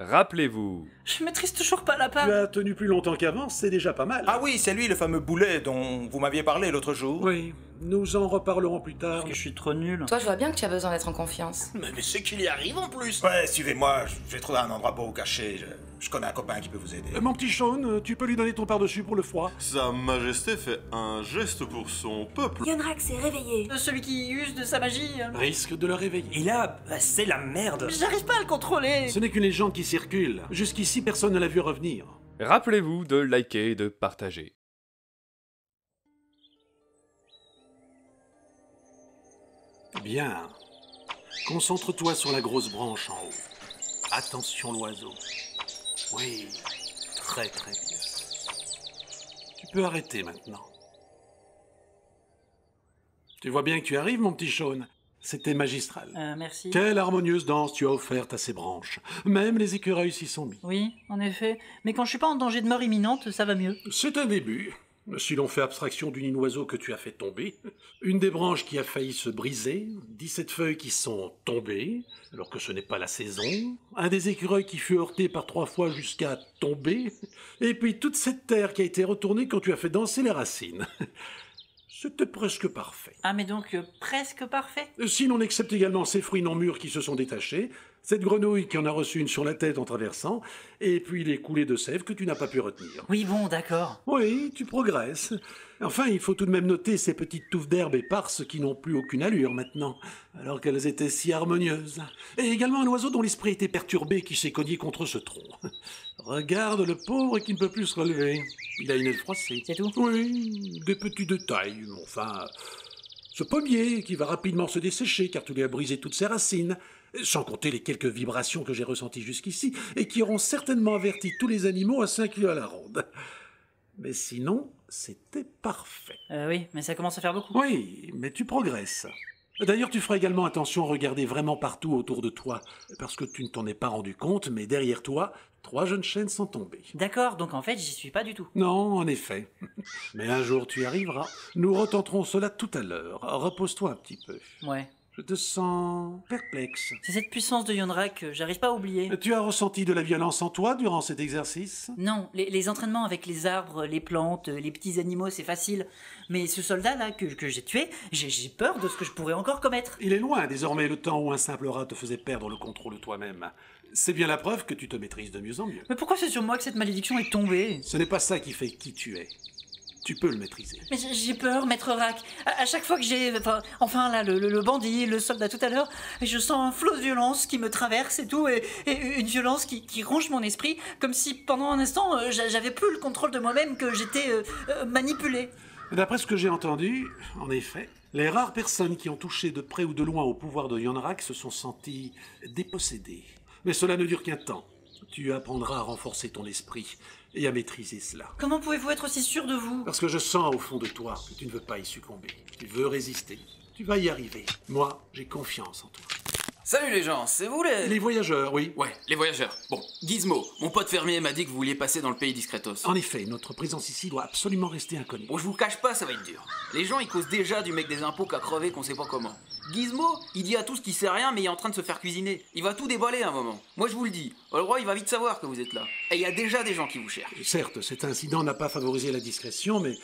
Rappelez-vous. Je maîtrise toujours pas la Tu part. as tenu plus longtemps qu'avant, c'est déjà pas mal. Ah oui, c'est lui le fameux boulet dont vous m'aviez parlé l'autre jour. Oui, nous en reparlerons plus tard. Parce que je suis trop nul. Toi, je vois bien que tu as besoin d'être en confiance. Mais c'est qu'il y arrive en plus. Ouais, suivez-moi, j'ai trouvé un endroit beau caché. Je connais un copain qui peut vous aider. Mon petit Sean, tu peux lui donner ton par-dessus pour le froid. Sa Majesté fait un geste pour son peuple. Yonrak s'est réveillé. Celui qui use de sa magie. Risque de le réveiller. Et là, c'est la merde. J'arrive pas à le contrôler. Ce n'est qu'une légende qui circule. Jusqu'ici, personne ne l'a vu revenir. Rappelez-vous de liker et de partager. Bien. Concentre-toi sur la grosse branche en haut. Attention l'oiseau. Oui, très très bien. Tu peux arrêter maintenant. Tu vois bien que tu arrives, mon petit Sean. C'était magistral. Merci. Quelle harmonieuse danse tu as offerte à ces branches. Même les écureuils s'y sont mis. Oui, en effet. Mais quand je suis pas en danger de mort imminente, ça va mieux. C'est un début. Si l'on fait abstraction du nid d'oiseau que tu as fait tomber, une des branches qui a failli se briser, 17 feuilles qui sont tombées, alors que ce n'est pas la saison, un des écureuils qui fut heurté par 3 fois jusqu'à tomber, et puis toute cette terre qui a été retournée quand tu as fait danser les racines. C'était presque parfait. Ah, mais donc presque parfait. Si l'on accepte également ces fruits non mûrs qui se sont détachés, cette grenouille qui en a reçu une sur la tête en traversant, et puis les coulées de sève que tu n'as pas pu retenir. Oui, bon, d'accord. Oui, tu progresses. Enfin, il faut tout de même noter ces petites touffes d'herbe éparses qui n'ont plus aucune allure maintenant, alors qu'elles étaient si harmonieuses. Et également un oiseau dont l'esprit était perturbé qui s'est cogné contre ce tronc. Regarde le pauvre qui ne peut plus se relever. Il a une aile froissée. C'est tout? Oui, des petits détails. Enfin, ce pommier qui va rapidement se dessécher car tu lui as brisé toutes ses racines. Sans compter les quelques vibrations que j'ai ressenties jusqu'ici et qui auront certainement averti tous les animaux à 5 lieues à la ronde. Mais sinon, c'était parfait. Oui, mais ça commence à faire beaucoup. Oui, mais tu progresses. D'ailleurs, tu feras également attention à regarder vraiment partout autour de toi, parce que tu ne t'en es pas rendu compte, mais derrière toi, 3 jeunes chênes sont tombés. D'accord, donc en fait, j'y suis pas du tout. Non, en effet. Mais un jour, tu y arriveras. Nous retenterons cela tout à l'heure. Repose-toi un petit peu. Ouais. Je te sens perplexe. C'est cette puissance de Yonrak que j'arrive pas à oublier. Tu as ressenti de la violence en toi durant cet exercice? Non, les entraînements avec les arbres, les plantes, les petits animaux, c'est facile. Mais ce soldat-là que j'ai tué, j'ai peur de ce que je pourrais encore commettre. Il est loin désormais le temps où un simple rat te faisait perdre le contrôle de toi-même. C'est bien la preuve que tu te maîtrises de mieux en mieux. Mais pourquoi c'est sur moi que cette malédiction est tombée? Ce n'est pas ça qui fait qui tu es. Tu peux le maîtriser. Mais j'ai peur, maître Rack. À chaque fois que j'ai... Enfin là, le bandit, le soldat tout à l'heure, je sens un flot de violence qui me traverse et tout, et une violence qui ronge mon esprit, comme si pendant un instant, j'avais plus le contrôle de moi-même, que j'étais manipulé. D'après ce que j'ai entendu, en effet, les rares personnes qui ont touché de près ou de loin au pouvoir de Yonrak se sont senties dépossédées. Mais cela ne dure qu'un temps. Tu apprendras à renforcer ton esprit et à maîtriser cela. Comment pouvez-vous être aussi sûr de vous? Parce que je sens au fond de toi que tu ne veux pas y succomber. Tu veux résister. Tu vas y arriver. Moi, j'ai confiance en toi. Salut les gens, c'est vous les... Les voyageurs, oui. Ouais, les voyageurs. Bon, Gizmo, mon pote fermier m'a dit que vous vouliez passer dans le pays discretos. En effet, notre présence ici doit absolument rester inconnue. Bon, je vous cache pas, ça va être dur. Les gens, ils causent déjà du mec des impôts qu'à crever qu'on sait pas comment. Gizmo, il dit à tous qu'il sait rien, mais il est en train de se faire cuisiner. Il va tout déballer à un moment. Moi, je vous le dis, le roi, il va vite savoir que vous êtes là. Et il y a déjà des gens qui vous cherchent. Certes, cet incident n'a pas favorisé la discrétion, mais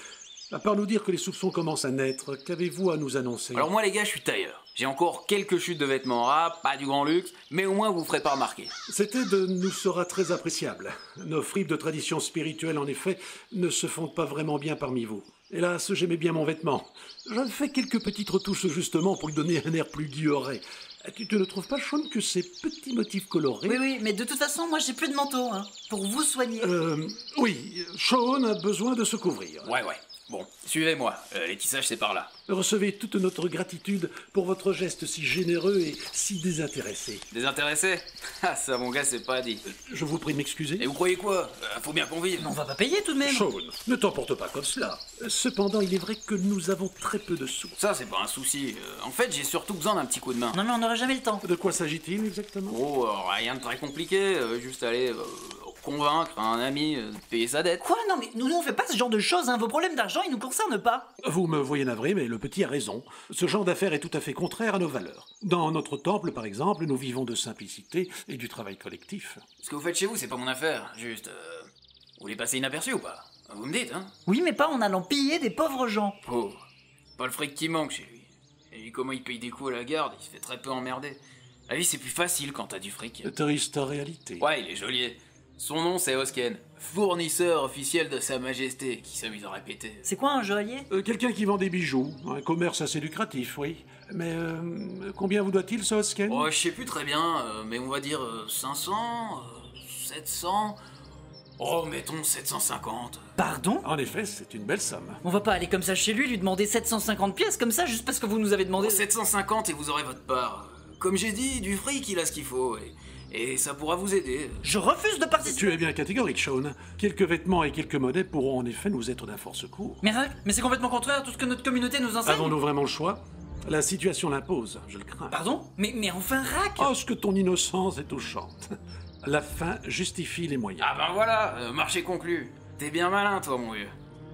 à part nous dire que les soupçons commencent à naître, qu'avez-vous à nous annoncer? Alors moi, les gars, je suis tailleur. J'ai encore quelques chutes de vêtements rap, pas du grand luxe, mais au moins vous ferez pas remarquer. Cette aide nous sera très appréciable. Nos fripes de tradition spirituelle, en effet, ne se fondent pas vraiment bien parmi vous. Hélas, j'aimais bien mon vêtement. J'en fais quelques petites retouches justement pour lui donner un air plus guilleret. Tu ne trouves pas, Sean, que ces petits motifs colorés... Oui, mais de toute façon, moi j'ai plus de manteau, hein, pour vous soigner. Oui, Sean a besoin de se couvrir. Ouais. Bon, suivez-moi, les tissages c'est par là. Recevez toute notre gratitude pour votre geste si généreux et si désintéressé. Désintéressé? Ah, ça mon gars, c'est pas dit. Je vous prie de m'excuser. Et vous croyez quoi? Faut bien qu'on vive. On va pas payer tout de même. Sean, ne t'emporte pas comme cela. Cependant, il est vrai que nous avons très peu de sous. Ça, c'est pas un souci. En fait, j'ai surtout besoin d'un petit coup de main. Non, mais on n'aura jamais le temps. De quoi s'agit-il exactement? Oh, rien de très compliqué, juste aller convaincre un ami de payer sa dette. Quoi? Non mais nous on fait pas ce genre de choses, hein. Vos problèmes d'argent ils nous concernent pas. Vous me voyez navré, mais le petit a raison. Ce genre d'affaires est tout à fait contraire à nos valeurs. Dans notre temple, par exemple, nous vivons de simplicité et du travail collectif. Ce que vous faites chez vous, c'est pas mon affaire. Juste, vous voulez passer inaperçu ou pas? Vous me dites, hein? Oui mais pas en allant piller des pauvres gens. Pauvre. Pas le fric qui manque chez lui. Et lui, comment il paye des coups à la garde, il se fait très peu emmerder. La vie, c'est plus facile quand t'as du fric. Triste réalité. Ouais, il est geôlier. Son nom, c'est Osken, fournisseur officiel de Sa Majesté, qui s'amuse à répéter. C'est quoi un joaillier? Quelqu'un qui vend des bijoux. Un commerce assez lucratif, oui. Mais combien vous doit-il, ce Hosken? Oh, je sais plus très bien, mais on va dire 500, 700... Oh, mettons 750. Pardon? En effet, c'est une belle somme. On va pas aller comme ça chez lui demander 750 pièces comme ça juste parce que vous nous avez demandé... 750 et vous aurez votre part. Comme j'ai dit, du fric, il a ce qu'il faut, et ça pourra vous aider. Je refuse de participer. Tu es bien catégorique, Sean. Quelques vêtements et quelques monnaies pourront en effet nous être d'un fort secours. Mais c'est complètement contraire à tout ce que notre communauté nous enseigne. Avons-nous vraiment le choix? La situation l'impose, je le crains. Pardon? Mais enfin Rack! Oh, ce que ton innocence est touchante. La fin justifie les moyens. Ah ben voilà, marché conclu. T'es bien malin, toi, mon vieux.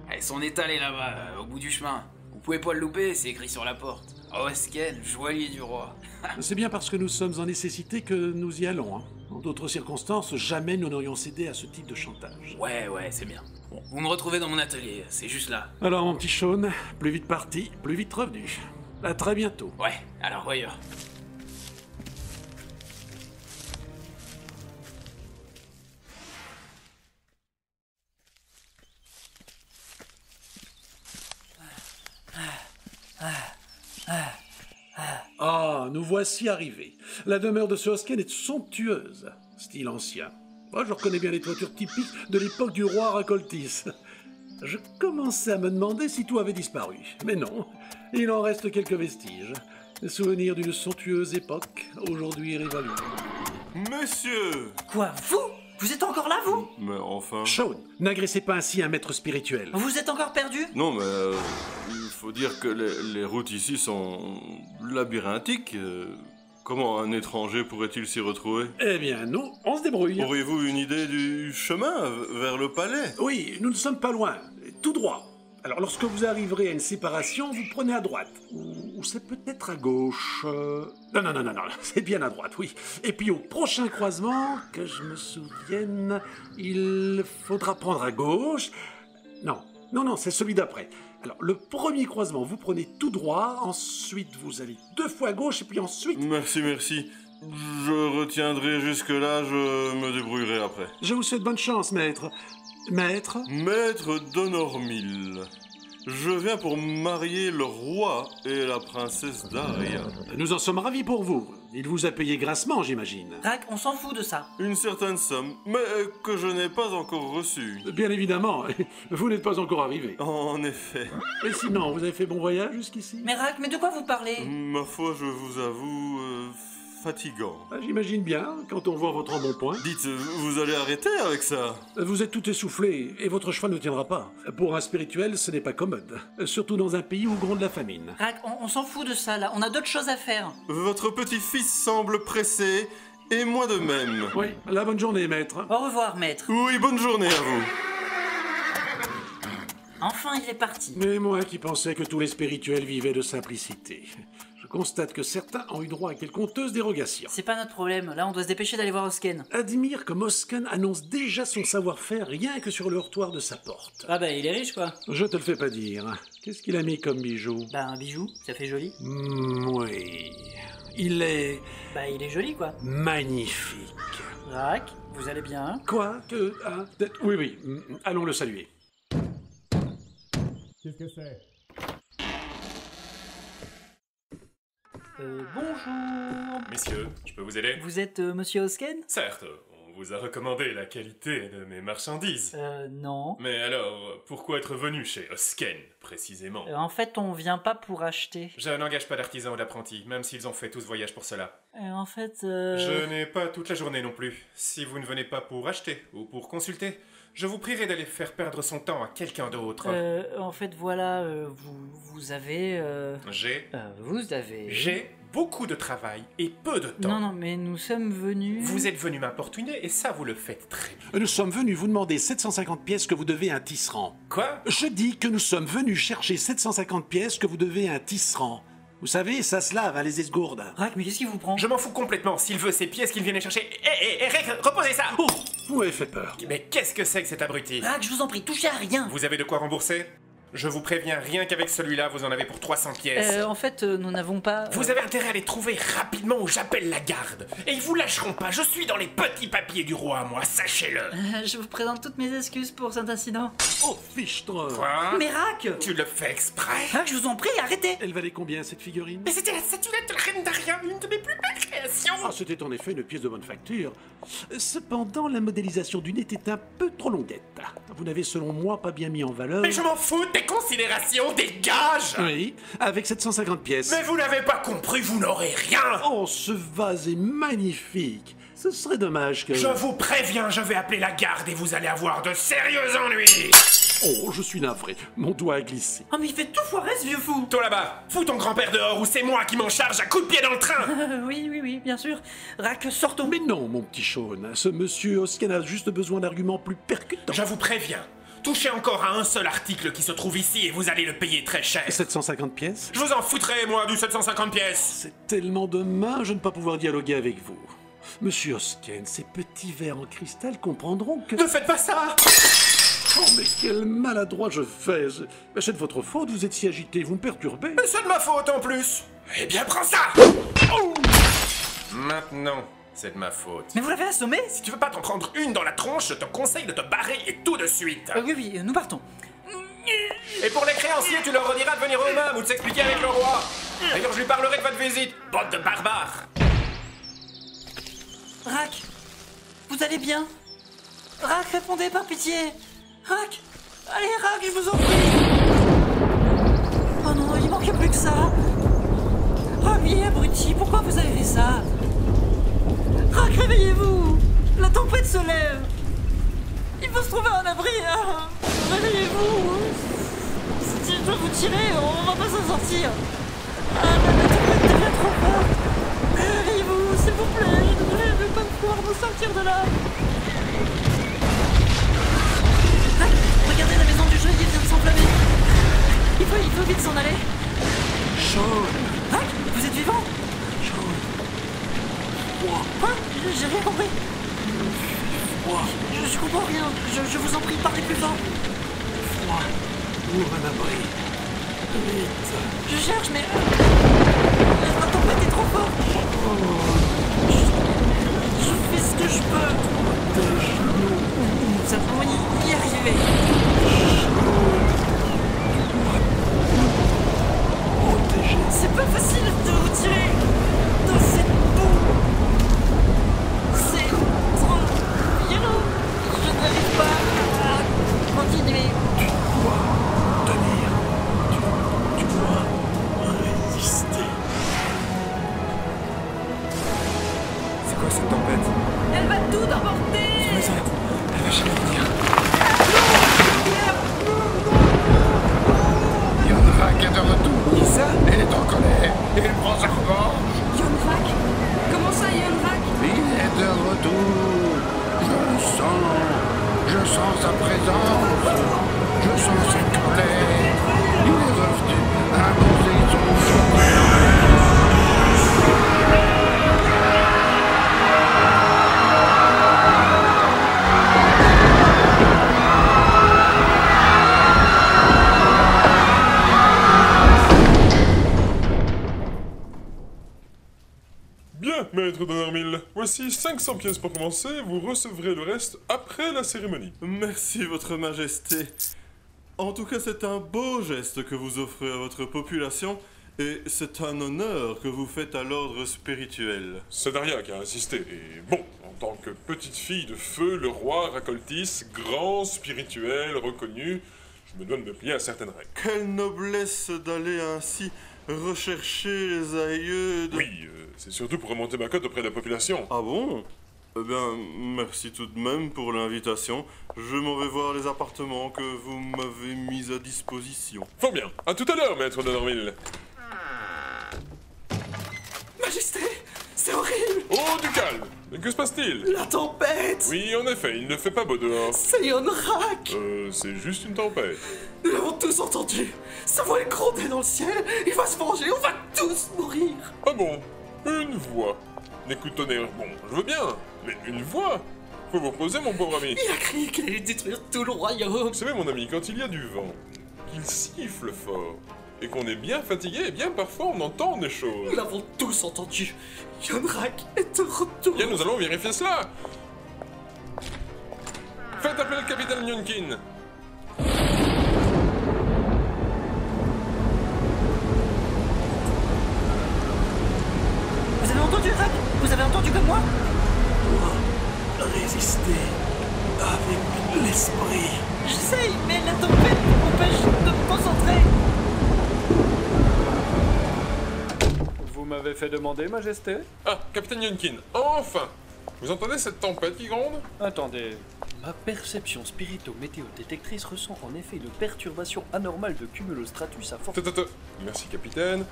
Allez, son étal est là-bas, au bout du chemin. Vous pouvez pas le louper, c'est écrit sur la porte. Osken, joaillier du roi. C'est bien parce que nous sommes en nécessité que nous y allons. Hein. En d'autres circonstances, jamais nous n'aurions cédé à ce type de chantage. Ouais, c'est bien. Bon, vous me retrouvez dans mon atelier, c'est juste là. Alors, mon petit Sean, plus vite parti, plus vite revenu. À très bientôt. Ouais, alors voyons. Ah, nous voici arrivés. La demeure de ce Hosken est somptueuse. Style ancien. Moi, je reconnais bien les toitures typiques de l'époque du roi Racoltis. Je commençais à me demander si tout avait disparu. Mais non, il en reste quelques vestiges. Des souvenirs d'une somptueuse époque, aujourd'hui révolue. Messieurs! Quoi? Vous êtes encore là, vous? Mais enfin... Sean, n'agressez pas ainsi un maître spirituel. Vous êtes encore perdu? Non, mais il faut dire que les routes ici sont labyrinthiques. Comment un étranger pourrait-il s'y retrouver? Eh bien, nous, on se débrouille. Auriez-vous une idée du chemin vers le palais? Oui, nous ne sommes pas loin. Tout droit. Alors, lorsque vous arriverez à une séparation, vous prenez à droite. Ou c'est peut-être à gauche. Non, c'est bien à droite, oui. Et puis au prochain croisement, que je me souvienne, il faudra prendre à gauche. Non, c'est celui d'après. Alors, le premier croisement, vous prenez tout droit, ensuite vous allez 2 fois à gauche, et puis ensuite... Merci. Je retiendrai jusque-là, je me débrouillerai après. Je vous souhaite bonne chance, maître. Maître d'Honormil. Je viens pour marier le roi et la princesse Daria. Nous en sommes ravis pour vous. Il vous a payé grassement, j'imagine. Rack, on s'en fout de ça. Une certaine somme, mais que je n'ai pas encore reçue. Bien évidemment, vous n'êtes pas encore arrivé. En effet. Et sinon, vous avez fait bon voyage jusqu'ici? Mais Rack, mais de quoi vous parlez? Ma foi, je vous avoue, fatigant. J'imagine bien, quand on voit votre embonpoint. Dites, vous allez arrêter avec ça? Vous êtes tout essoufflé, et votre cheval ne tiendra pas. Pour un spirituel, ce n'est pas commode. Surtout dans un pays où gronde la famine. Rack, on s'en fout de ça, là. On a d'autres choses à faire. Votre petit-fils semble pressé, et moi de même. Oui, la bonne journée, maître. Au revoir, maître. Oui, bonne journée à vous. Enfin, il est parti. Mais moi qui pensais que tous les spirituels vivaient de simplicité. Je constate que certains ont eu droit à quelques honteuses dérogations. C'est pas notre problème. Là, on doit se dépêcher d'aller voir Osken. Admire comme Osken annonce déjà son savoir-faire rien que sur le heurtoir de sa porte. Ah bah, il est riche, quoi. Je te le fais pas dire. Qu'est-ce qu'il a mis comme bijou? Bah, un bijou, ça fait joli. Oui. Il est... Bah, il est joli, quoi. magnifique. Rack, vous allez bien? Quoi que... Oui. Allons le saluer. Qu'est-ce que c'est? Bonjour. Messieurs, je peux vous aider? Vous êtes monsieur Osken? Certes, on vous a recommandé la qualité de mes marchandises. Non. Mais alors, pourquoi être venu chez Osken, précisément? En fait, on vient pas pour acheter. Je n'engage pas d'artisans ou d'apprentis, même s'ils ont fait tout ce voyage pour cela. En fait, Je n'ai pas toute la journée non plus. Si vous ne venez pas pour acheter ou pour consulter, je vous prierai d'aller faire perdre son temps à quelqu'un d'autre. en fait, voilà, vous avez... J'ai Vous avez... J'ai beaucoup de travail et peu de temps. Non, non, mais nous sommes venus... Vous êtes venu m'importuner et ça, vous le faites très bien. Nous sommes venus vous demander 750 pièces que vous devez à un tisserand. Quoi? Je dis que nous sommes venus chercher 750 pièces que vous devez à un tisserand. Vous savez, ça se lave, hein, les esgourdes. Rack, mais qu'est-ce qui vous prend? Je m'en fous complètement. S'il veut ces pièces qu'il vienne les chercher... Rick, reposez ça! Oh, vous m'avez fait peur. Mais qu'est-ce que c'est que cet abruti? Rack, je vous en prie, touchez à rien. Vous avez de quoi rembourser? Je vous préviens, rien qu'avec celui-là, vous en avez pour 300 pièces. En fait, nous n'avons pas... Vous avez intérêt à les trouver rapidement ou j'appelle la garde. Et ils vous lâcheront pas, je suis dans les petits papiers du roi, moi, sachez-le. Je vous présente toutes mes excuses pour cet incident. Oh, fichtre. Quoi? Mais Rack! Tu le fais exprès? Rack, je vous en prie, arrêtez! Elle valait combien, cette figurine? Mais c'était la statuette de la reine Daria, une de mes plus belles créations. Ah, c'était en effet une pièce de bonne facture. Cependant, la modélisation du nez était un peu trop longuette. Vous n'avez, selon moi, pas bien mis en valeur... Mais je m'en fous des considérations, dégage! Oui, avec 750 pièces. Mais vous n'avez pas compris, vous n'aurez rien! Oh, ce vase est magnifique. Ce serait dommage que... Je vous préviens, je vais appeler la garde et vous allez avoir de sérieux ennuis! Oh, je suis navré. Mon doigt a glissé. Oh, mais il fait tout foirer, ce vieux fou! Toi là-bas, fous ton grand-père dehors ou c'est moi qui m'en charge à coups de pied dans le train! Oui, bien sûr. Rack, sortons. Mais non, mon petit Sean. Ce monsieur Hosken a juste besoin d'arguments plus percutants. Je vous préviens, touchez encore à un seul article qui se trouve ici et vous allez le payer très cher. 750 pièces? Je vous en foutrai, moi, du 750 pièces! C'est tellement dommage de ne pas pouvoir dialoguer avec vous. Monsieur Hosken, ces petits verres en cristal comprendront que... Ne faites pas ça! Oh, mais quel maladroit je fais. C'est de votre faute, vous êtes si agité, vous me perturbez. Mais c'est de ma faute en plus! Eh bien, prends ça! Oh. Maintenant, c'est de ma faute. Mais vous l'avez assommé? Si tu veux pas t'en prendre une dans la tronche, je te conseille de te barrer et tout de suite. Oui, nous partons. Et pour les créanciers, tu leur rediras de venir eux-mêmes ou de s'expliquer avec le roi. D'ailleurs, je lui parlerai de votre visite, bande de barbares. Rack, vous allez bien? Rack, répondez par pitié. Rack, allez Rack, je vous en prie. Oh non, il manquait plus que ça. Oh oui, abruti, pourquoi vous avez fait ça? Rack, réveillez-vous. La tempête se lève. Il faut se trouver un abri. Hein. Réveillez-vous. Si je dois vous tirer, on va pas s'en sortir. Ah, la tempête devient trop forte. Réveillez-vous, s'il vous plaît. Je ne vais pas pouvoir me sortir de là. Ah, regardez, la maison du jeu, il vient de s'enflammer. Il faut vite s'en aller. Sean. Ah, vous êtes vivant? Quoi? J'ai rien compris. Je comprends rien. Je vous en prie, parlez plus fort. Froid. Ouvre un abri. Vite. Je cherche, mais... la tempête est trop forte. Je fais ce que je peux. Nous allons y arriver. Protégé. C'est pas facile de vous tirer dans cette boue. C'est trop violent. Je n'arrive pas à continuer. Tu dois tenir. Tu dois résister. C'est quoi cette tempête? Elle va tout emporter. Elle va jamais venir. Yonrak est de retour. Qui ça? Elle est en colère. Et elle prend sa revanche. Yonrak? Comment ça, Yonrak? Il est de retour. Je le sens. Je sens sa présence. Je sens sa colère. Il est revenu à poser son chemin. Bien, maître d'Honormille. Voici 500 pièces pour commencer, vous recevrez le reste après la cérémonie. Merci, votre majesté. En tout cas, c'est un beau geste que vous offrez à votre population, et c'est un honneur que vous faites à l'ordre spirituel. C'est Daria qui a insisté, et bon, en tant que petite fille de feu, le roi Racoltis, grand spirituel, reconnu, je me dois de me plier à certaines règles. Quelle noblesse d'aller ainsi rechercher les aïeux de... Oui, c'est surtout pour remonter ma cote auprès de la population. Ah bon? Eh bien, merci tout de même pour l'invitation. Je m'en vais voir les appartements que vous m'avez mis à disposition. Fort bien. À tout à l'heure, maître d'Honormille. Majesté, c'est horrible. Oh, du calme. Mais que se passe-t-il? La tempête. Oui, en effet, il ne fait pas beau dehors. C'est Yonrak. C'est juste une tempête. Nous l'avons tous entendu. Sa voix est grondée dans le ciel. Il va se venger, on va tous mourir. Ah bon? Une voix. Écoute, tonnerre, bon, je veux bien, mais une voix? Faut vous reposer, mon pauvre ami. Il a crié qu'il allait détruire tout le royaume. Vous savez, mon ami, quand il y a du vent, qu'il siffle fort, et qu'on est bien fatigué, eh bien parfois on entend des choses. Nous l'avons tous entendu. Yonrak est de retour. Bien, nous allons vérifier cela. Faites appeler le capitaine Yunkin. Vous avez entendu, Rack? Vous avez entendu comme moi? Résister avec l'esprit. J'essaye, mais la tempête m'empêche de me concentrer. Vous m'avez fait demander, Majesté? Ah, capitaine Yunkin, enfin! Vous entendez cette tempête qui gronde? Attendez. Ma perception spirito-météo-détectrice ressent en effet une perturbation anormale de cumulostratus à forte... Merci, capitaine.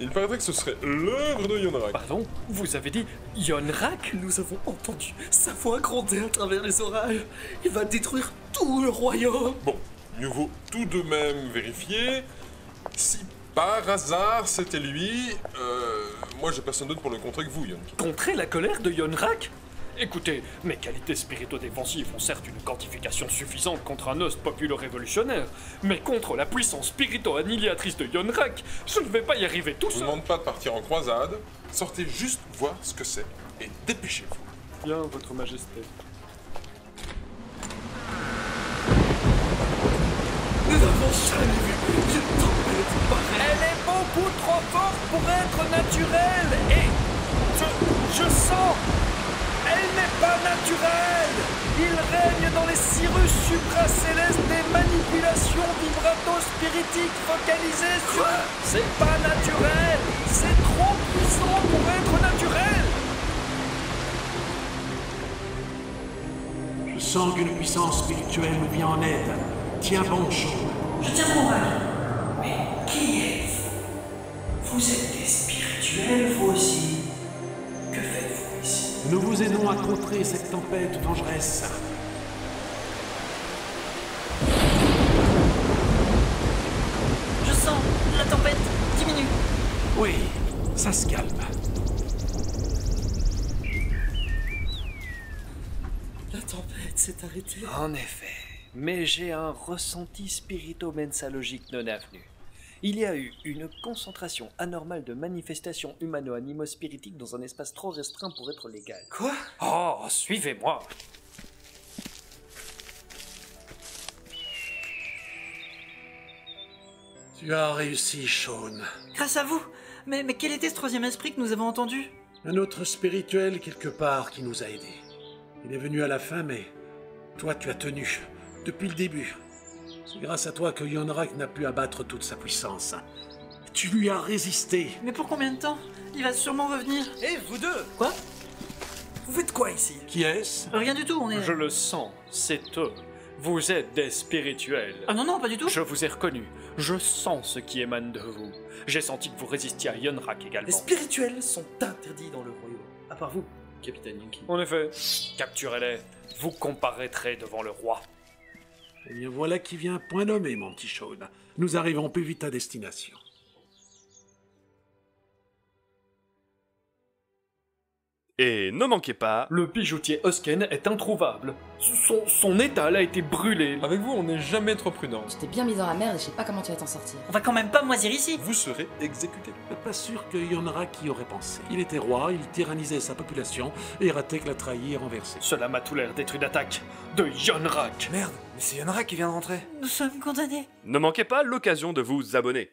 Il paraîtrait que ce serait l'œuvre de Yonrak. Pardon? Vous avez dit Yonrak? Nous avons entendu sa voix gronder à travers les orages. Il va détruire tout le royaume. Bon, mieux vaut tout de même vérifier. Si par hasard c'était lui, moi j'ai personne d'autre pour le contrer que vous, Yonkin. Contrer la colère de Yonrak? Écoutez, mes qualités spirito-défensives ont certes une quantification suffisante contre un host populo-révolutionnaire, mais contre la puissance spirito-annihilatrice de Yonrak, je ne vais pas y arriver tout Je vous seul. demande pas de partir en croisade, sortez juste voir ce que c'est, et dépêchez-vous. Bien, votre majesté. Nous n'avons jamais vu une tempête pareille. Elle est beaucoup trop forte pour être naturelle, et je sens... Elle n'est pas naturelle! Il règne dans les cirrus supracélestes des manipulations vibrato-spiritiques focalisées sur... C'est pas naturel! C'est trop puissant pour être naturel! Je sens qu'une puissance spirituelle nous vient en aide. Tiens bon, Shaun. Je tiens mon Rack. Mais qui êtes-vous? Vous êtes des spirituels, vous aussi. Que faites-vous ici? Nous vous aidons à contrer cette tempête vengeresse. Je sens la tempête diminue. Oui, ça se calme. La tempête s'est arrêtée. En effet, mais j'ai un ressenti spirito-mensalogique non avenu. Il y a eu une concentration anormale de manifestations humano-animo-spiritiques dans un espace trop restreint pour être légal. Quoi? Oh, suivez-moi! Tu as réussi, Shaun. Grâce à vous. Mais quel était ce troisième esprit que nous avons entendu? Un autre spirituel quelque part qui nous a aidés. Il est venu à la fin, mais toi tu as tenu, depuis le début. C'est grâce à toi que Yonrak n'a pu abattre toute sa puissance. Tu lui as résisté. Mais pour combien de temps? Il va sûrement revenir. Hé, vous deux! Quoi? Vous faites quoi ici? Qui est-ce? Rien du tout, on est... Je le sens, c'est eux. Vous êtes des spirituels. Ah non, pas du tout. Je vous ai reconnu. Je sens ce qui émane de vous. J'ai senti que vous résistiez à Yonrak également. Les spirituels sont interdits dans le royaume. À part vous, capitaine Yunkin. En effet, capturez-les. Vous comparaîtrez devant le roi. Eh bien voilà qui vient point nommé, mon petit Shaun. Nous arrivons plus vite à destination. Et ne manquez pas... Le bijoutier Hosken est introuvable. Son étal a été brûlé. Avec vous, on n'est jamais trop prudent. Tu t'es bien mis dans la merde et je sais pas comment tu vas t'en sortir. On va quand même pas moisir ici. Vous serez exécuté. Pas sûr que Yonrak y aurait pensé. Il était roi, il tyrannisait sa population, et Ratek l'a trahi et renversé. Cela m'a tout l'air d'être une attaque de Yonrak. Merde, mais c'est Yonrak qui vient de rentrer. Nous sommes condamnés. Ne manquez pas l'occasion de vous abonner.